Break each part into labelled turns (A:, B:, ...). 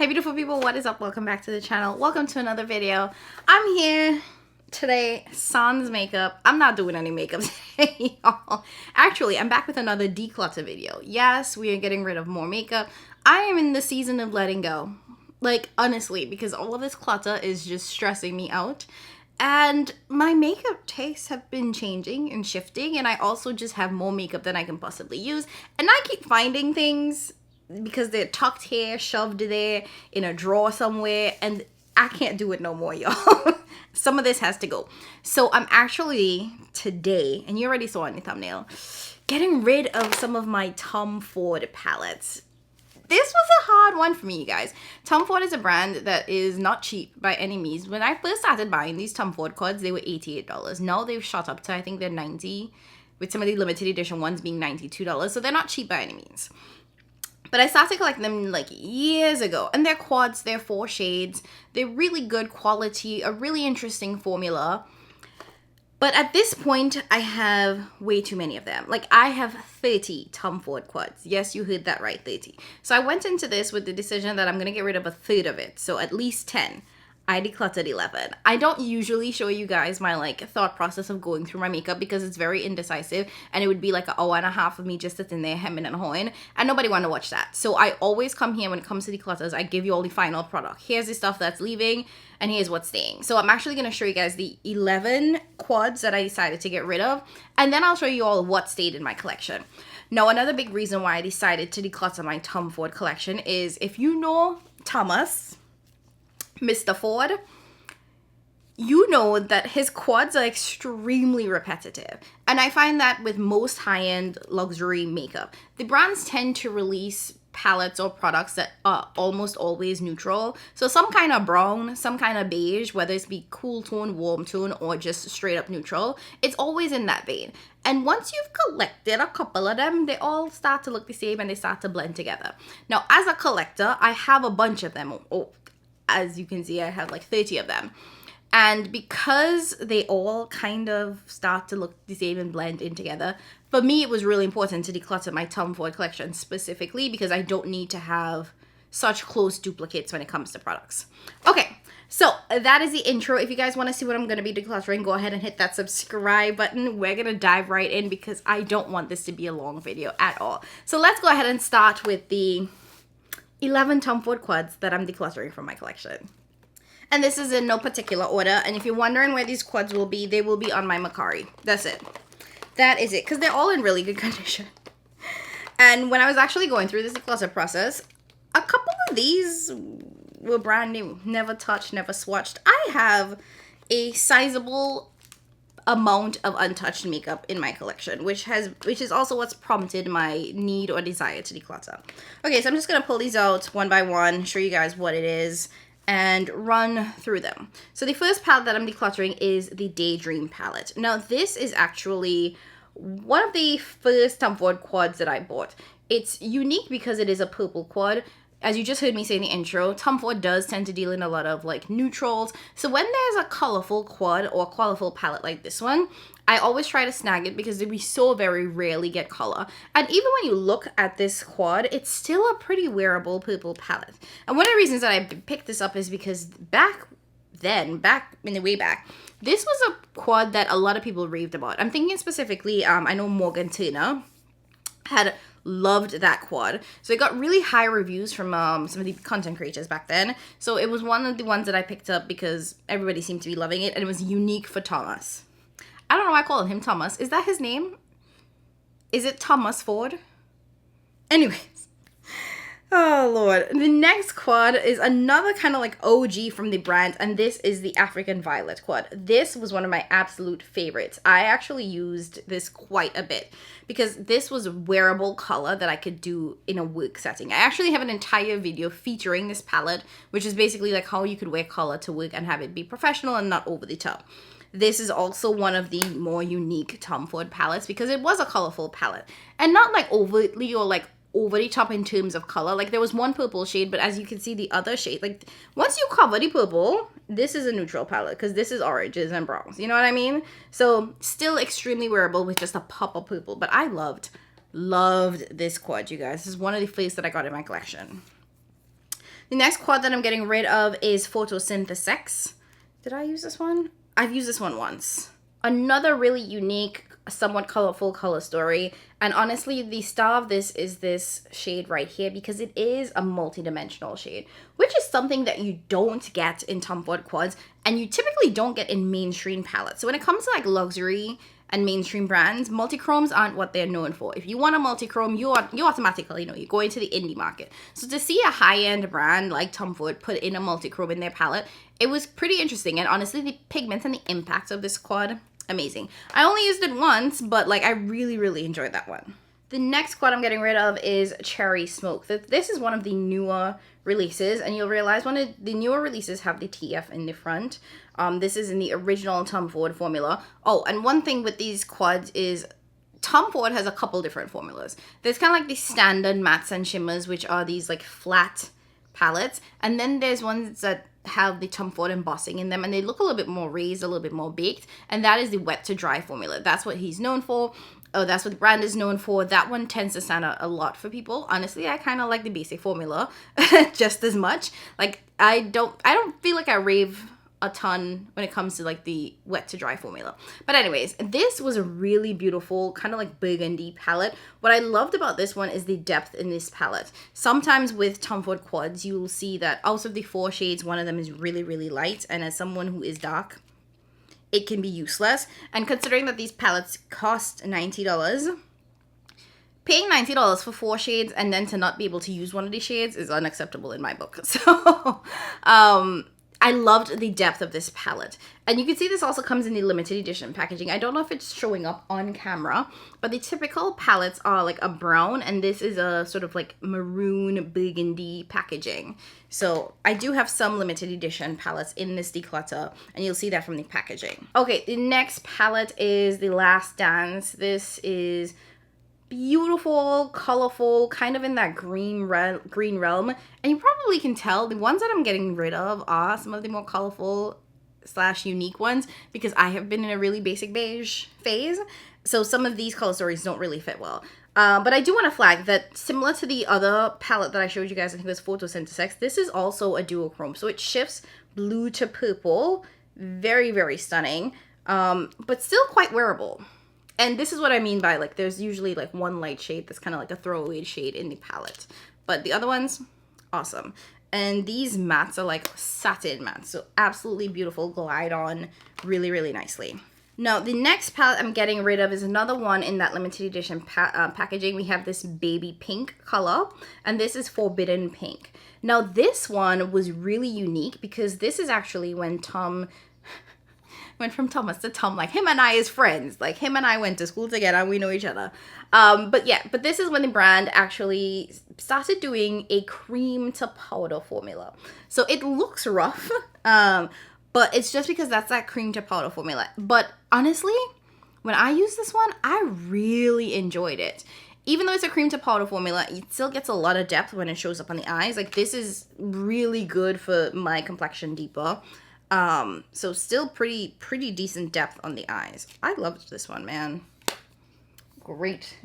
A: beautiful people, what is up? Welcome back to the channel. Welcome to another video. I'm here today, sans makeup. I'm not doing any makeup today, y'all. Actually, I'm back with another declutter video. Yes, we are getting rid of more makeup. I am in the season of letting go. Like, honestly, because all of this clutter is just stressing me out. And my makeup tastes have been changing and shifting, and I also just have more makeup than I can possibly use. And I keep finding things because they're tucked here, shoved there in a drawer somewhere, and I can't do it no more, y'all. Some of this has to go. So I'm actually today, and you already saw it in the thumbnail, getting rid of some of my Tom Ford palettes. This was a hard one for me, you guys. Tom Ford is a brand that is not cheap by any means. When I first started buying these Tom Ford cords, they were $88. Now they've shot up to, I think they're $90, with some of the limited edition ones being $92. So they're not cheap by any means. But I started collecting them like years ago. And they're quads, they're 4 shades. They're really good quality, a really interesting formula. But at this point, I have way too many of them. Like, I have 30 Tom Ford quads. Yes, you heard that right, 30. So I went into this with the decision that I'm going to get rid of a third of it. So at least 10. I decluttered 11. I don't usually show you guys my, like, thought process of going through my makeup because it's very indecisive. And it would be like an hour and a half of me just sitting there hemming and hawing. And nobody want to watch that. So I always come here when it comes to declutters. I give you all the final product. Here's the stuff that's leaving. And here's what's staying. So I'm actually going to show you guys the 11 quads that I decided to get rid of. And then I'll show you all what stayed in my collection. Now, another big reason why I decided to declutter my Tom Ford collection is if you know Thomas, Mr. Ford, you know that his quads are extremely repetitive. And I find that with most high-end luxury makeup, the brands tend to release palettes or products that are almost always neutral. So some kind of brown, some kind of beige, whether it's be cool tone, warm tone, or just straight up neutral, it's always in that vein. And once you've collected a couple of them, they all start to look the same and they start to blend together. Now, as a collector, I have a bunch of them. Oh, as you can see, I have like 30 of them. And because they all kind of start to look the same and blend in together, for me, it was really important to declutter my Tom Ford collection specifically because I don't need to have such close duplicates when it comes to products. Okay, so that is the intro. If you guys want to see what I'm going to be decluttering, go ahead and hit that subscribe button. We're going to dive right in because I don't want this to be a long video at all. So let's go ahead and start with the 11 Tom Ford quads that I'm decluttering from my collection. And this is in no particular order. And if you're wondering where these quads will be, they will be on my Macari. That's it. That is it. Because they're all in really good condition. And when I was actually going through this declutter process, a couple of these were brand new. Never touched, never swatched. I have a sizable amount of untouched makeup in my collection, which is also what's prompted my need or desire to declutter. Okay, so I'm just going to pull these out one by one, show you guys what it is, and run through them. So the first palette that I'm decluttering is the Daydream palette. Now, this is actually one of the first Tom Ford quads that I bought. It's unique because it is a purple quad. As you just heard me say in the intro, Tom Ford does tend to deal in a lot of like neutrals. So when there's a colorful quad or a colorful palette like this one, I always try to snag it because we so very rarely get color. And even when you look at this quad, it's still a pretty wearable purple palette. And one of the reasons that I picked this up is because back in the way back, this was a quad that a lot of people raved about. I'm thinking specifically, I know Morgan Turner had loved that quad. So it got really high reviews from some of the content creators back then. So it was one of the ones that I picked up because everybody seemed to be loving it and it was unique for Thomas. I don't know why I call him Thomas. Is that his name? Is it Thomas Ford? Anyways. Oh, Lord. The next quad is another kind of like OG from the brand, and this is the African Violet quad. This was one of my absolute favorites. I actually used this quite a bit because this was a wearable color that I could do in a work setting. I actually have an entire video featuring this palette, which is basically like how you could wear color to work and have it be professional and not over the top. This is also one of the more unique Tom Ford palettes because it was a colorful palette and not like overtly or like over the top in terms of color. Like there was one purple shade, but as you can see the other shade, like once you cover the purple, this is a neutral palette because this is oranges and browns, you know what I mean? So still extremely wearable with just a pop of purple, but I loved this quad, you guys. This is one of the first that I got in my collection. The next quad that I'm getting rid of is Photosynthesis. Did I use this one? I've used this one once. Another really unique, somewhat colorful color story. And honestly, the star of this is this shade right here because it is a multi-dimensional shade, which is something that you don't get in Tom Ford quads and you typically don't get in mainstream palettes. So when it comes to like luxury and mainstream brands, multichromes aren't what they're known for. If you want a multichrome, you automatically know you're going to the indie market. So to see a high-end brand like Tom Ford put in a multichrome in their palette, it was pretty interesting. And honestly, the pigments and the impact of this quad, amazing. I only used it once, but like I really enjoyed that one. The next quad I'm getting rid of is Cherry Smoke. This is one of the newer releases, and you'll realize one of the newer releases have the TF in the front. This is in the original Tom Ford formula. Oh, and one thing with these quads is Tom Ford has a couple different formulas. There's kind of like the standard mattes and shimmers, which are these like flat palettes, and then there's ones that have the Tom Ford embossing in them and they look a little bit more raised, a little bit more baked, and that is the wet to dry formula. That's what he's known for. Oh, that's what the brand is known for. That one tends to stand out a lot for people. Honestly, I kind of like the basic formula just as much. Like I don't feel like I rave a ton when it comes to like the wet to dry formula. But anyways, this was a really beautiful kind of like burgundy palette. What I loved about this one is the depth in this palette. Sometimes with Tom Ford quads, you will see that out of the 4 shades, one of them is really light. And as someone who is dark, it can be useless. And considering that these palettes cost $90, paying $90 for 4 shades and then to not be able to use one of these shades is unacceptable in my book. So, I loved the depth of this palette. And you can see this also comes in the limited edition packaging. I don't know if it's showing up on camera, but the typical palettes are like a brown, and this is a sort of like maroon burgundy packaging. So I do have some limited edition palettes in this Declutter, and you'll see that from the packaging. Okay, the next palette is The Last Dance. This is beautiful, colorful, kind of in that green realm. And you probably can tell the ones that I'm getting rid of are some of the more colorful / unique ones because I have been in a really basic beige phase. So some of these color stories don't really fit well. But I do want to flag that similar to the other palette that I showed you guys, I think it was Photosynthesis, this is also a duochrome. So it shifts blue to purple. Very stunning, but still quite wearable. And this is what I mean by like there's usually like one light shade that's kind of like a throwaway shade in the palette. But the other ones, awesome. And these mattes are like satin mattes. So absolutely beautiful, glide on really nicely. Now, the next palette I'm getting rid of is another one in that limited edition packaging. We have this baby pink color, and this is Forbidden Pink. Now, this one was really unique because this is actually when Tom went from Thomas to Tom, like him and I is friends, like him and I went to school together and we know each other. But this is when the brand actually started doing a cream to powder formula. So it looks rough, but it's just because that's that cream to powder formula. But honestly, when I used this one, I really enjoyed it. Even though it's a cream to powder formula, it still gets a lot of depth when it shows up on the eyes. Like this is really good for my complexion deeper. So still pretty decent depth on the eyes. I loved this one, man. Great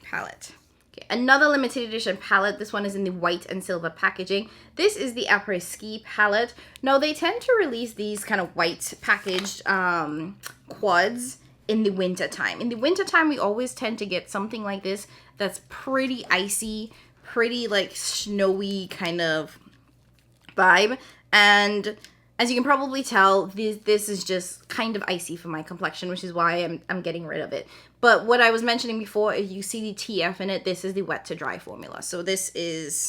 A: palette. Okay, another limited edition palette. This one is in the white and silver packaging. This is the Après Ski palette. Now, they tend to release these kind of white packaged quads in the winter time. In the winter time, we always tend to get something like this that's pretty icy, pretty like snowy kind of vibe. And as you can probably tell, this is just kind of icy for my complexion, which is why I'm getting rid of it. But what I was mentioning before, if you see the TF in it, this is the wet to dry formula. So this is,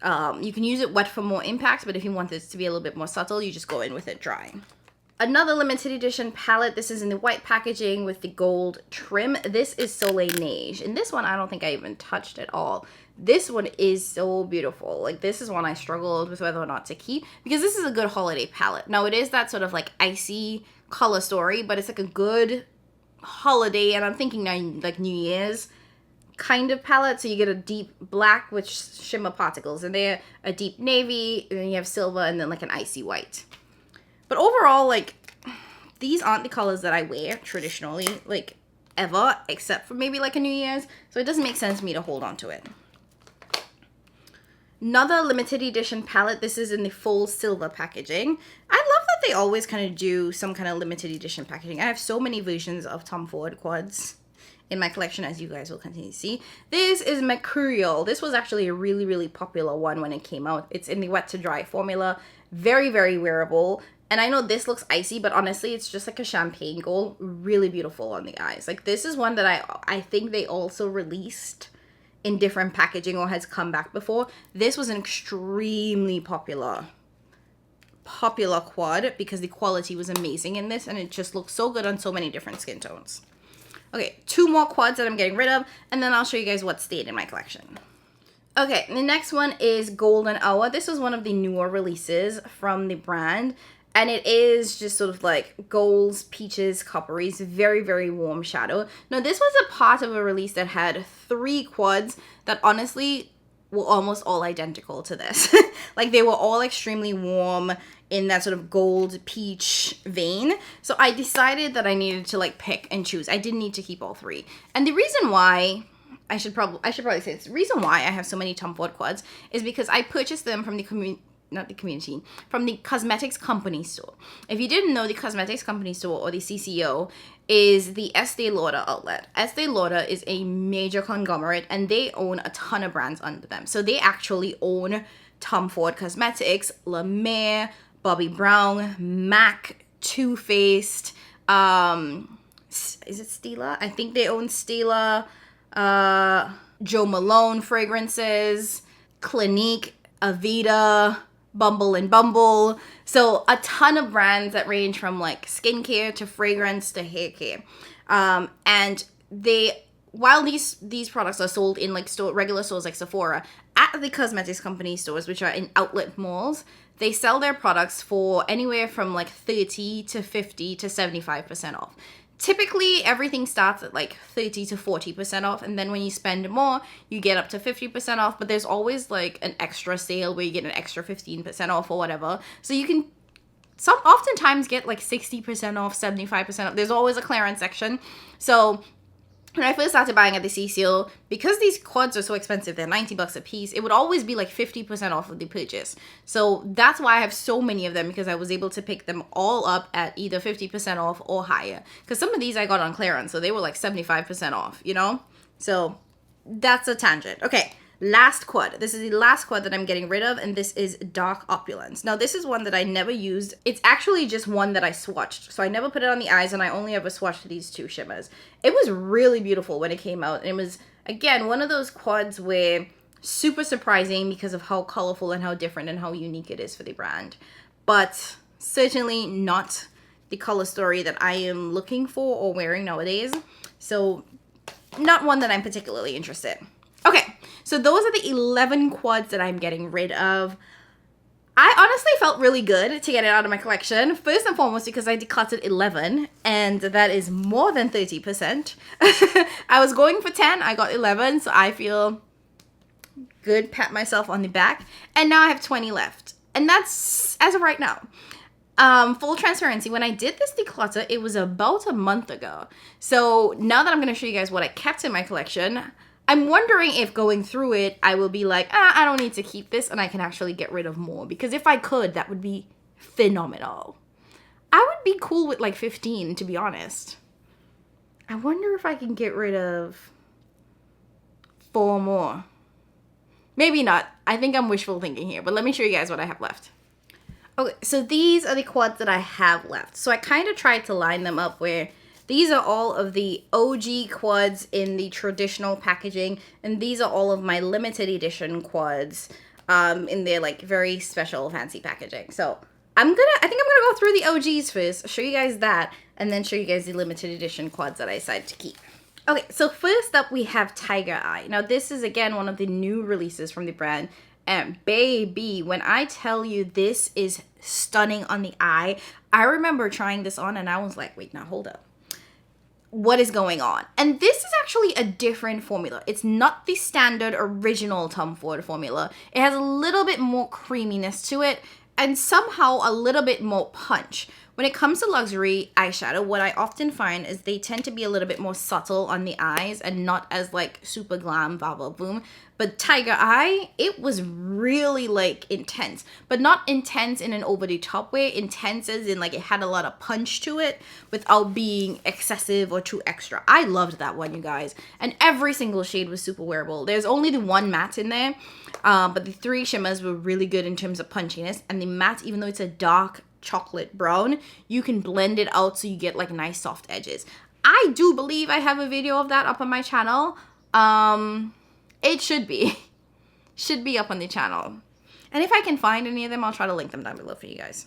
A: you can use it wet for more impact, but if you want this to be a little bit more subtle, you just go in with it dry. Another limited edition palette. This is in the white packaging with the gold trim. This is Soleil Neige. And this one, I don't think I even touched at all. This one is so beautiful. Like, this is one I struggled with whether or not to keep because this is a good holiday palette. Now, it is that sort of like icy color story, but it's like a good holiday, and I'm thinking now like New Year's kind of palette. So you get a deep black with shimmer particles, and they're a deep navy, and then you have silver, and then like an icy white. But overall, like, these aren't the colors that I wear traditionally, like, ever, except for maybe like a New Year's. So it doesn't make sense for me to hold on to it. Another limited edition palette. This is in the full silver packaging. I love that they always kind of do some kind of limited edition packaging. I have so many versions of Tom Ford quads in my collection, as you guys will continue to see. This is Mercurial. This was actually a really, really popular one when it came out. It's in the wet to dry formula. Very, very wearable. And I know this looks icy, but honestly, it's just like a champagne gold. Really beautiful on the eyes. Like, this is one that I think they also released in different packaging or has come back before. This was an extremely popular quad because the quality was amazing in this, and it just looks so good on so many different skin tones. Okay, 2 more quads that I'm getting rid of, and then I'll show you guys what stayed in my collection. Okay, the next one is Golden Hour. This was one of the newer releases from the brand, and it is just sort of like golds, peaches, copperies, very, very warm shadow. Now, this was a part of a release that had 3 quads that honestly were almost all identical to this. Like, they were all extremely warm in that sort of gold peach vein. So I decided that I needed to like pick and choose. I didn't need to keep all 3. And the reason why, I should probably say this, the reason why I have so many Tom Ford quads is because I purchased them from from the cosmetics company store. If you didn't know, the cosmetics company store, or the CCO, is the Estee Lauder outlet. Estee Lauder is a major conglomerate, and they own a ton of brands under them. So they actually own Tom Ford Cosmetics, La Mer, Bobbi Brown, MAC, Too Faced, is it Stila? I think they own Stila, Jo Malone fragrances, Clinique, Aveda, Bumble and Bumble. So a ton of brands that range from like skincare to fragrance to hair care. And while these products are sold in like regular stores like Sephora, at the cosmetics company stores, which are in outlet malls, they sell their products for anywhere from like 30 to 50 to 75% off. Typically, everything starts at like 30 to 40% off, and then when you spend more, you get up to 50% off, but there's always like an extra sale where you get an extra 15% off or whatever. So you can oftentimes get like 60% off, 75% off. There's always a clearance section. So when I first started buying at the CCO, because these quads are so expensive, they're $90 a piece, it would always be like 50% off of the purchase. So that's why I have so many of them, because I was able to pick them all up at either 50% off or higher. Because some of these I got on clearance, so they were like 75% off, you know? So that's a tangent. Okay, last quad. This is the last quad that I'm getting rid of, and this is Dark Opulence. Now, this is one that I never used. It's actually just one that I swatched. So I never put it on the eyes, and I only ever swatched these 2 shimmers. It was really beautiful when it came out. And it was, again, one of those quads where super surprising because of how colorful and how different and how unique it is for the brand. But certainly not the color story that I am looking for or wearing nowadays. So not one that I'm particularly interested in. Okay, so those are the 11 quads that I'm getting rid of. I honestly felt really good to get it out of my collection. First and foremost, because I decluttered 11, and that is more than 30%. I was going for 10, I got 11, so I feel good, pat myself on the back. And now I have 20 left. And that's as of right now. Full transparency, when I did this declutter, it was about a month ago. So now that I'm going to show you guys what I kept in my collection, I'm wondering if going through it, I will be like, I don't need to keep this, and I can actually get rid of more. Because if I could, that would be phenomenal. I would be cool with like 15, to be honest. I wonder if I can get rid of 4 more. Maybe not. I think I'm wishful thinking here, but let me show you guys what I have left. Okay, so these are the quads that I have left. So I kind of tried to line them up where these are all of the OG quads in the traditional packaging, and these are all of my limited edition quads in their like very special fancy packaging. So I think I'm gonna go through the OGs first, show you guys that, and then show you guys the limited edition quads that I decided to keep. Okay, so first up we have Tiger Eye. Now this is again one of the new releases from the brand, and baby, when I tell you this is stunning on the eye, I remember trying this on and I was like, wait, now hold up. What is going on? And this is actually a different formula. It's not the standard original Tom Ford formula. It has a little bit more creaminess to it and somehow a little bit more punch. When it comes to luxury eyeshadow, what I often find is they tend to be a little bit more subtle on the eyes and not as like super glam, blah, blah, boom. But Tiger Eye, it was really like intense, but not intense in an over the top way. Intense as in like it had a lot of punch to it without being excessive or too extra. I loved that one, you guys. And every single shade was super wearable. There's only the one matte in there, but the 3 shimmers were really good in terms of punchiness. And the matte, even though it's a dark chocolate brown, you can blend it out so you get like nice soft edges. I do believe I have a video of that up on my channel. It should be up on the channel, and if I can find any of them, I'll try to link them down below for you guys.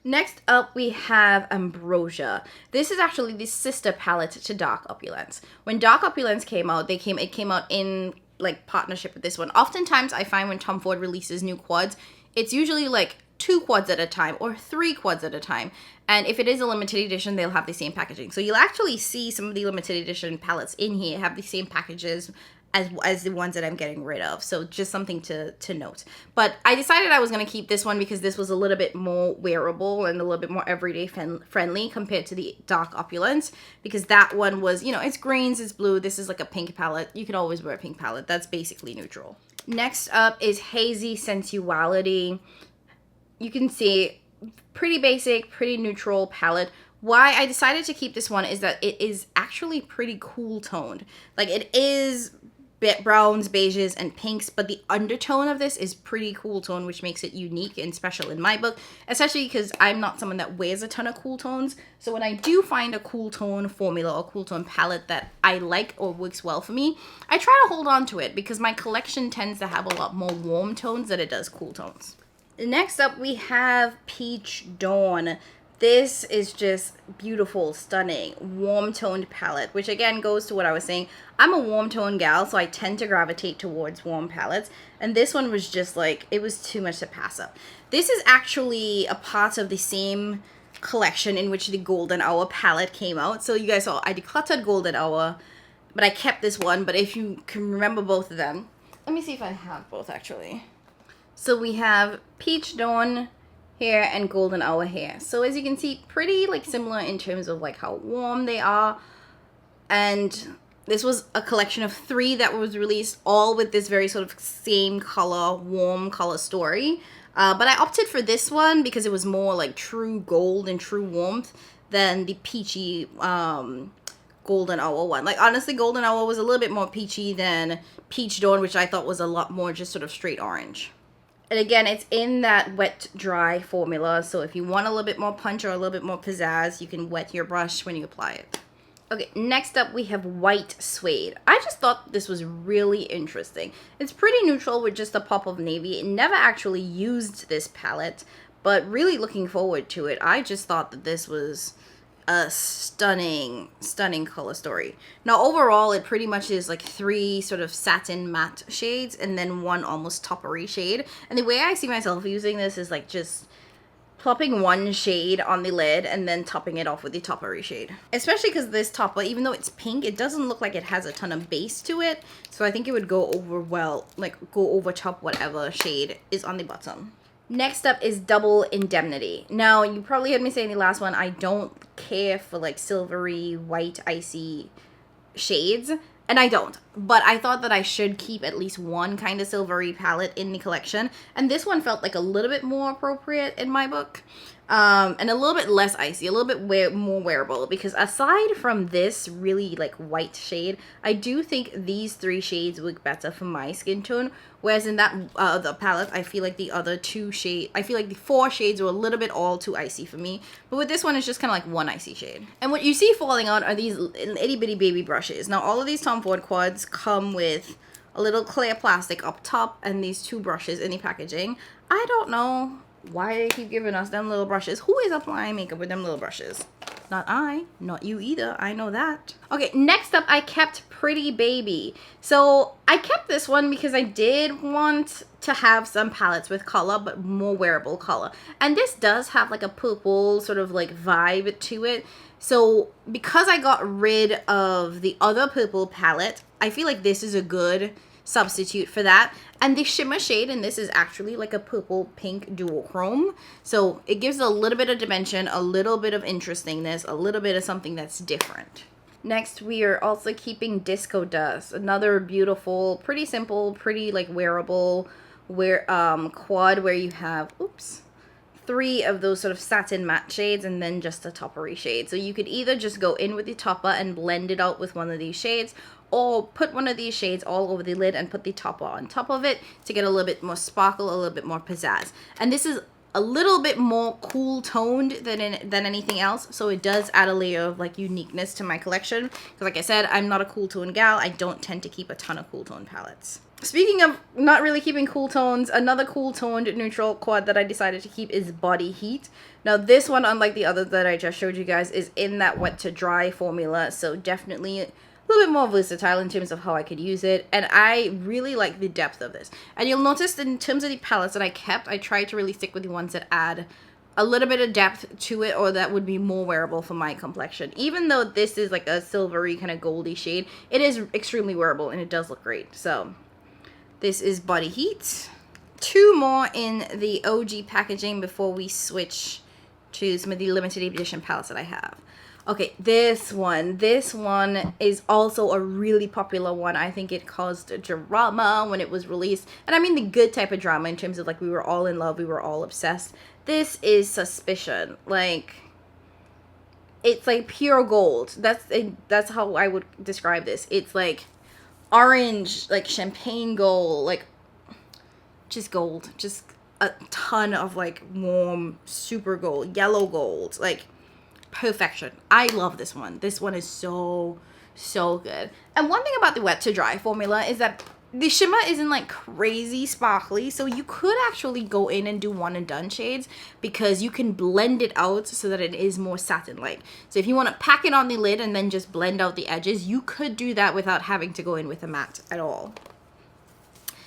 A: Next up, we have Ambrosia. This is actually the sister palette to Dark Opulence. When Dark Opulence came out, it came out in like partnership with this one. Oftentimes I find when Tom Ford releases new quads, it's usually like 2 quads at a time or 3 quads at a time. And if it is a limited edition, they'll have the same packaging. So you'll actually see some of the limited edition palettes in here have the same packages as the ones that I'm getting rid of. So just something to note. But I decided I was going to keep this one because this was a little bit more wearable and a little bit more everyday friendly compared to the Dark Opulence, because that one was, you know, it's greens, it's blue. This is like a pink palette. You can always wear a pink palette. That's basically neutral. Next up is Hazy Sensuality. You can see pretty basic, pretty neutral palette. Why I decided to keep this one is that it is actually pretty cool toned. Like it is browns, beiges, and pinks, but the undertone of this is pretty cool tone, which makes it unique and special in my book, especially because I'm not someone that wears a ton of cool tones. So when I do find a cool tone formula or cool tone palette that I like or works well for me, I try to hold on to it because my collection tends to have a lot more warm tones than it does cool tones. Next up, we have Peach Dawn. This is just beautiful, stunning, warm-toned palette, which again goes to what I was saying. I'm a warm-toned gal, so I tend to gravitate towards warm palettes. And this one was just like, it was too much to pass up. This is actually a part of the same collection in which the Golden Hour palette came out. So you guys saw I decluttered Golden Hour, but I kept this one. But if you can remember both of them, let me see if I have both actually. So we have Peach Dawn here and Golden Hour here. So as you can see, pretty like similar in terms of like how warm they are. And this was a collection of 3 that was released all with this very sort of same color, warm color story. But I opted for this one because it was more like true gold and true warmth than the peachy Golden Hour one. Like honestly, Golden Hour was a little bit more peachy than Peach Dawn, which I thought was a lot more just sort of straight orange. And again, it's in that wet dry formula, so if you want a little bit more punch or a little bit more pizzazz, you can wet your brush when you apply it. Okay, next up we have White Suede. I just thought this was really interesting. It's pretty neutral with just a pop of navy. It never actually used this palette, but really looking forward to it. I just thought that this was a stunning color story. Now overall it pretty much is like 3 sort of satin matte shades and then 1 almost toppery shade, and the way I see myself using this is like just plopping 1 shade on the lid and then topping it off with the toppery shade, especially because this topper, even though it's pink, it doesn't look like it has a ton of base to it, so I think it would go over well, like go over top whatever shade is on the bottom. Next up is Double Indemnity. Now, you probably heard me say in the last one, I don't care for like silvery, white, icy shades. And I don't. But I thought that I should keep at least 1 kind of silvery palette in the collection. And this one felt like a little bit more appropriate in my book. And a little bit less icy, a little bit more wearable. Because aside from this really like white shade, I do think these 3 shades work better for my skin tone. Whereas in that the palette, I feel like the other 2 shades, I feel like the 4 shades were a little bit all too icy for me. But with this one, it's just kind of like 1 icy shade. And what you see falling out are these itty bitty baby brushes. Now all of these Tom Ford quads come with a little clear plastic up top and these 2 brushes in the packaging. I don't know why they keep giving us them little brushes. Who is applying makeup with them little brushes? Not I, not you either, I know that. Okay, next up I kept Pretty Baby. So I kept this one because I did want to have some palettes with color, but more wearable color. And this does have like a purple sort of like vibe to it. So because I got rid of the other purple palette, I feel like this is a good substitute for that. And the shimmer shade in this is actually like a purple pink duochrome. So it gives a little bit of dimension, a little bit of interestingness, a little bit of something that's different. Next, we are also keeping Disco Dust, another beautiful, pretty simple, pretty like wearable quad where you have, oops, 3 of those sort of satin matte shades and then just a toppery shade. So you could either just go in with the topper and blend it out with one of these shades, or put one of these shades all over the lid and put the topper on top of it to get a little bit more sparkle, a little bit more pizzazz. And this is a little bit more cool toned than anything else, so it does add a layer of like uniqueness to my collection, because like I said, I'm not a cool tone gal. I don't tend to keep a ton of cool tone palettes. Speaking of not really keeping cool tones, another cool toned neutral quad that I decided to keep is Body Heat. Now this one, unlike the other that I just showed you guys, is in that wet to dry formula, so definitely a little bit more versatile in terms of how I could use it, and I really like the depth of this. And you'll notice that in terms of the palettes that I kept, I tried to really stick with the ones that add a little bit of depth to it, or that would be more wearable for my complexion. Even though this is like a silvery kind of goldy shade, it is extremely wearable and it does look great. So this is Body Heat. 2 more in the OG packaging before we switch to some of the limited edition palettes that I have. Okay, this one is also a really popular one. I think it caused drama when it was released. And I mean the good type of drama, in terms of like we were all in love, we were all obsessed. This is Suspicion. Like, it's like pure gold. That's how I would describe this. It's like orange, like champagne gold, like just gold. Just a ton of like warm, super gold, yellow gold, like perfection. I love this one. This one is so good. And one thing about the wet to dry formula is that the shimmer isn't like crazy sparkly, so you could actually go in and do one and done shades, because you can blend it out so that it is more satin like. So if you want to pack it on the lid and then just blend out the edges, you could do that without having to go in with a matte at all.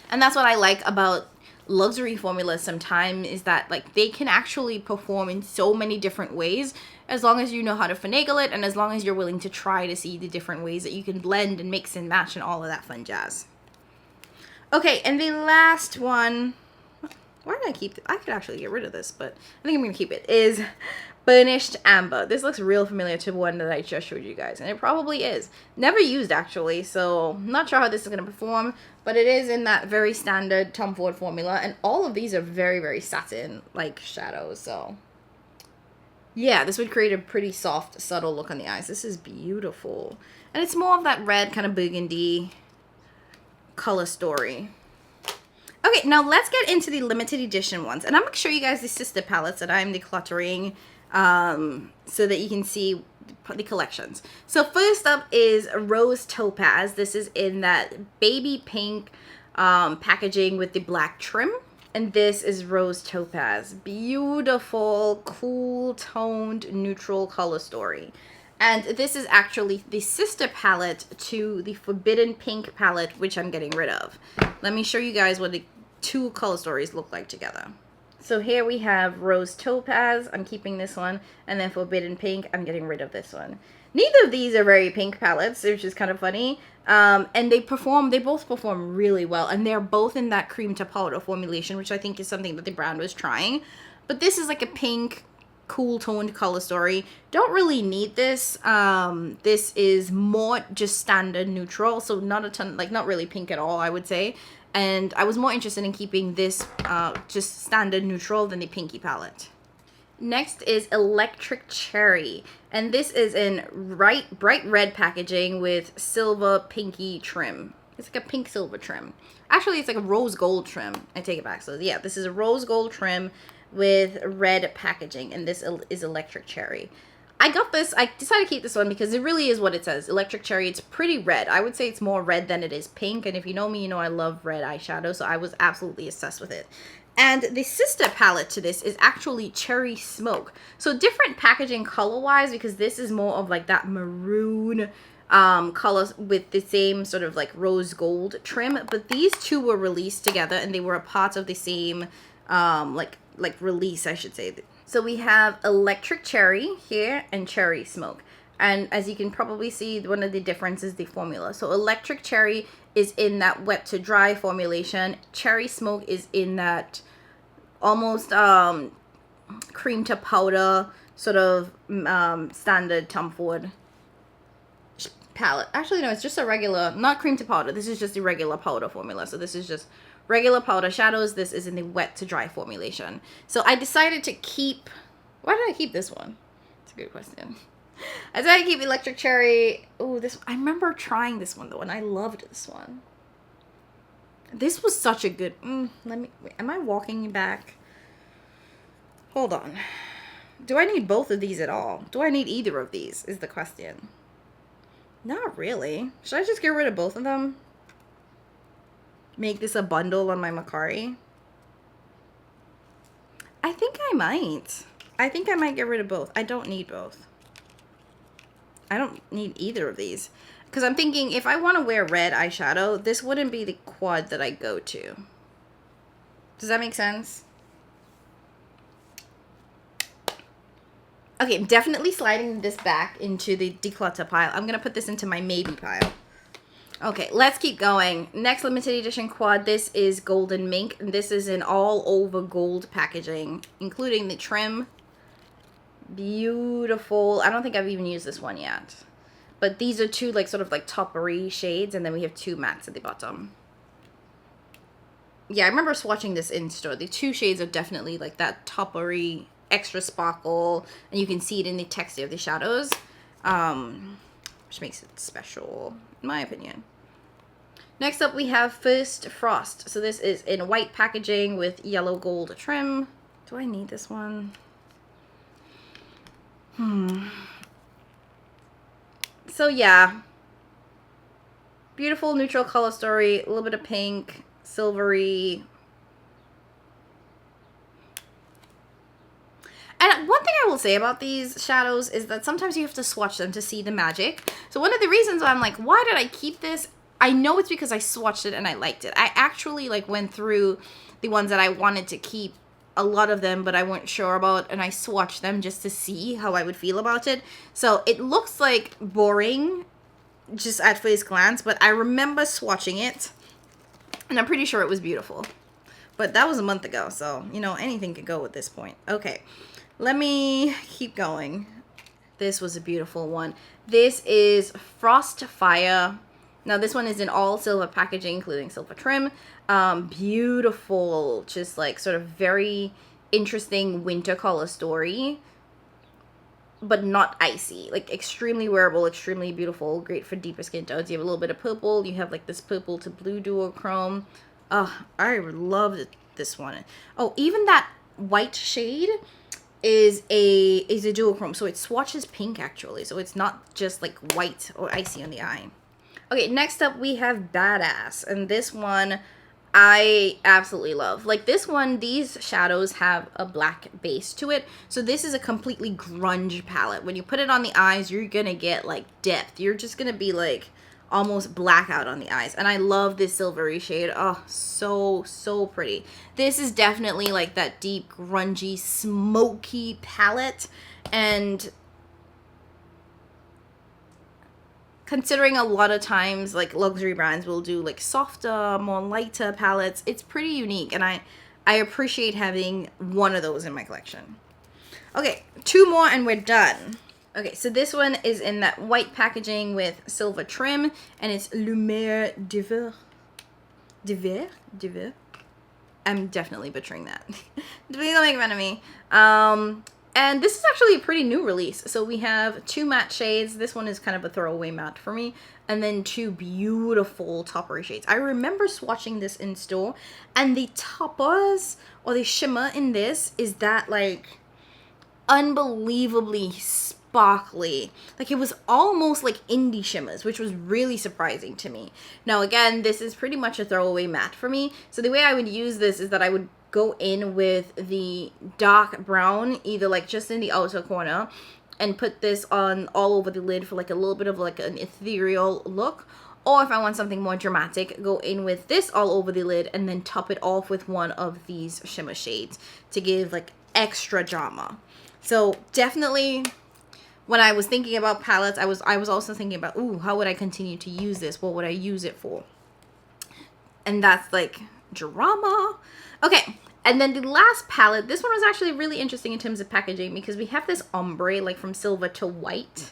A: And that's what I like about luxury formulas sometimes, is that like they can actually perform in so many different ways, as long as you know how to finagle it, and as long as you're willing to try to see the different ways that you can blend and mix and match and all of that fun jazz. Okay, and the last one, why did I keep it? I could actually get rid of this, but I think I'm gonna keep it, is Burnished Amber. This looks real familiar to one that I just showed you guys, and it probably is. Never used actually, so I'm not sure how this is gonna perform, but it is in that very standard Tom Ford formula, and all of these are very satin like shadows, so yeah, this would create a pretty soft, subtle look on the eyes. This is beautiful, and it's more of that red kind of burgundy color story. Okay, now let's get into the limited edition ones, and I'm gonna show you guys the sister palettes that I'm decluttering, so that you can see the collections. So first up is Rose Topaz. This is in that baby pink packaging with the black trim, and this is Rose Topaz. Beautiful, cool toned neutral color story. And this is actually the sister palette to the Forbidden Pink palette, which I'm getting rid of. Let me show you guys what the 2 color stories look like together. So here we have Rose Topaz, I'm keeping this one, and then Forbidden Pink, I'm getting rid of this one. Neither of these are very pink palettes, which is kind of funny. And they both perform really well, and they're both in that cream to powder formulation, which I think is something that the brand was trying. But this is like a pink, cool toned color story. Don't really need this. This is more just standard neutral, so not a ton, like not really pink at all, I would say. And I was more interested in keeping this just standard neutral than the pinky palette. Next is Electric Cherry, and this is in bright red packaging with silver pinky trim. It's like a pink silver trim. Actually, it's like a rose gold trim. I take it back. So yeah, this is a rose gold trim with red packaging, and this is Electric Cherry. I got this, I decided to keep this one because it really is what it says, Electric Cherry. It's pretty red. I would say it's more red than it is pink, and if you know me, you know I love red eyeshadow, so I was absolutely obsessed with it. And the sister palette to this is actually Cherry Smoke. So different packaging color-wise, because this is more of like that maroon colors with the same sort of like rose gold trim, but these two were released together and they were a part of the same like release, I should say. So we have Electric Cherry here and Cherry Smoke. And as you can probably see, one of the differences is the formula. So Electric Cherry is in that wet to dry formulation. Cherry Smoke is in that almost cream to powder sort of standard Tom Ford palette. Actually, no, it's just a regular, not cream to powder. This is just the regular powder formula. So this is just regular powder shadows. This is in the wet to dry formulation. So I decided to keep, why did I keep this one? It's a good question. I decided to keep Electric Cherry. Oh, this, I remember trying this one though, and I loved this one. This was such a good, let me, wait, am I walking back? Hold on. Do I need both of these at all? Do I need either of these is the question. Not really. Should I just get rid of both of them? Make this a bundle on my Macari? I think I might. I think I might get rid of both. I don't need both. I don't need either of these. Because I'm thinking if I want to wear red eyeshadow, this wouldn't be the quad that I go to. Does that make sense? Okay, I'm definitely sliding this back into the declutter pile. I'm going to put this into my maybe pile. Okay, let's keep going. Next limited edition quad. This is Golden Mink. And this is in all over gold packaging, including the trim. Beautiful. I don't think I've even used this one yet. But these are two like sort of like toppery shades. And then we have two mattes at the bottom. Yeah, I remember swatching this in store. The two shades are definitely like that toppery, extra sparkle, and you can see it in the texture of the shadows, which makes it special in my opinion. Next up we have First Frost. So this is in white packaging with yellow gold trim. Do I need this one? So yeah, beautiful neutral color story, a little bit of pink, silvery. And one thing I will say about these shadows is that sometimes you have to swatch them to see the magic. So one of the reasons why I'm like, why did I keep this? I know it's because I swatched it and I liked it. I actually like went through the ones that I wanted to keep, a lot of them, but I wasn't sure about, and I swatched them just to see how I would feel about it. So it looks like boring just at first glance, but I remember swatching it and I'm pretty sure it was beautiful. But that was a month ago, so, you know, anything could go at this point. Okay, let me keep going. This was a beautiful one. This is Frost Fire. Now, this one is in all silver packaging, including silver trim. Beautiful, just like sort of very interesting winter color story, but not icy. Like extremely wearable, extremely beautiful, great for deeper skin tones. You have a little bit of purple. You have like this purple to blue duochrome. Oh, I love this one. Oh, even that white shade is a duochrome, so it swatches pink actually. So it's not just like white or icy on the eye. Okay, next up we have Badass, and this one I absolutely love. Like this one, these shadows have a black base to it, so this is a completely grunge palette. When you put it on the eyes, you're gonna get like depth. You're just gonna be like almost blackout on the eyes, and I love this silvery shade. Oh, so pretty. This is definitely like that deep grungy smoky palette, and considering a lot of times like luxury brands will do like softer, more lighter palettes, it's pretty unique, and I appreciate having one of those in my collection. Okay, two more and we're done. Okay, so this one is in that white packaging with silver trim, and it's Lumière d'Hiver. D'Hiver? I'm definitely butchering that. Please don't make fun of me. And this is actually a pretty new release. So we have two matte shades. This one is kind of a throwaway matte for me. And then two beautiful toppery shades. I remember swatching this in store, and the toppers or the shimmer in this is that like unbelievably sparkly. Like it was almost like indie shimmers, which was really surprising to me. Now again, this is pretty much a throwaway matte for me. So the way I would use this is that I would go in with the dark brown, either like just in the outer corner, and put this on all over the lid for like a little bit of like an ethereal look. Or if I want something more dramatic, go in with this all over the lid and then top it off with one of these shimmer shades to give like extra drama. So definitely when I was thinking about palettes, I was also thinking about, ooh, how would I continue to use this? What would I use it for? And that's like drama. Okay, and then the last palette, this one was actually really interesting in terms of packaging because we have this ombre, like from silver to white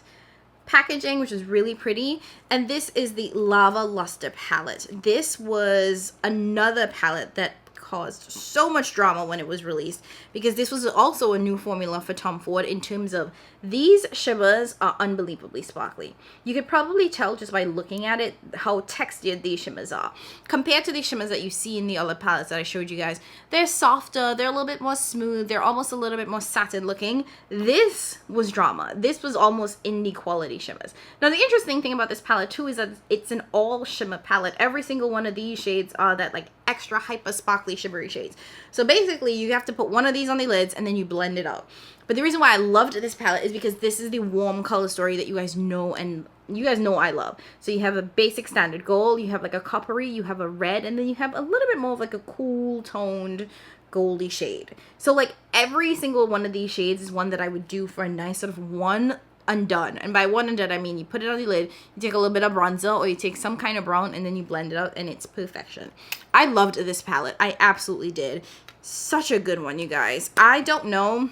A: packaging, which is really pretty. And this is the Lava Luster palette. This was another palette that caused so much drama when it was released because this was also a new formula for Tom Ford in terms of these shimmers are unbelievably sparkly. You could probably tell just by looking at it how textured these shimmers are. Compared to the shimmers that you see in the other palettes that I showed you guys, they're softer, they're a little bit more smooth, they're almost a little bit more satin looking. This was drama. This was almost indie quality shimmers. Now the interesting thing about this palette too is that it's an all shimmer palette. Every single one of these shades are that like extra hyper sparkly shimmery shades. So basically you have to put one of these on the lids and then you blend it out. But the reason why I loved this palette is because this is the warm color story that you guys know and you guys know I love. So you have a basic standard gold, you have like a coppery, you have a red, and then you have a little bit more of like a cool toned goldy shade. So like every single one of these shades is one that I would do for a nice sort of one and done. And by one and done, I mean you put it on the lid, you take a little bit of bronzer or you take some kind of brown and then you blend it out and it's perfection. I loved this palette. I absolutely did. Such a good one, you guys. I don't know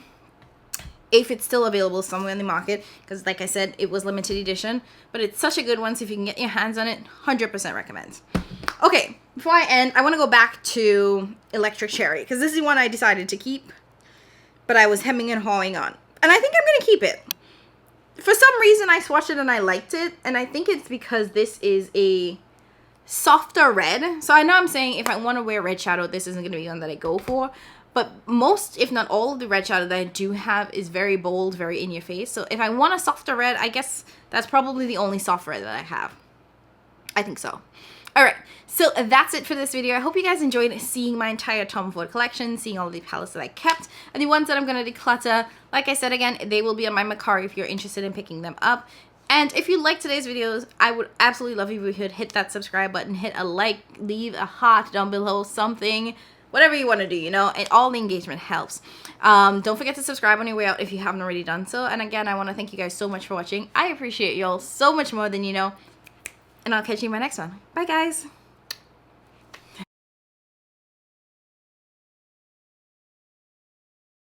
A: if it's still available somewhere in the market because like I said, it was limited edition, but it's such a good one. So if you can get your hands on it, 100% recommend. Okay, before I end, I want to go back to Electric Cherry because this is one I decided to keep, but I was hemming and hawing on. And I think I'm going to keep it. For some reason, I swatched it and I liked it. And I think it's because this is a softer red. So I know I'm saying if I want to wear red shadow, this isn't going to be one that I go for. But most, if not all of the red shadow that I do have is very bold, very in your face. So if I want a softer red, I guess that's probably the only soft red that I have. I think so. Alright, so that's it for this video. I hope you guys enjoyed seeing my entire Tom Ford collection, seeing all of the palettes that I kept, and the ones that I'm going to declutter. Like I said again, they will be on my Mercari if you're interested in picking them up. And if you like today's videos, I would absolutely love if you could hit that subscribe button, hit a like, leave a heart down below, something, whatever you want to do, you know, and all the engagement helps. Don't forget to subscribe on your way out if you haven't already done so. And again, I want to thank you guys so much for watching. I appreciate y'all so much more than you know. And I'll catch you in my next one. Bye, guys.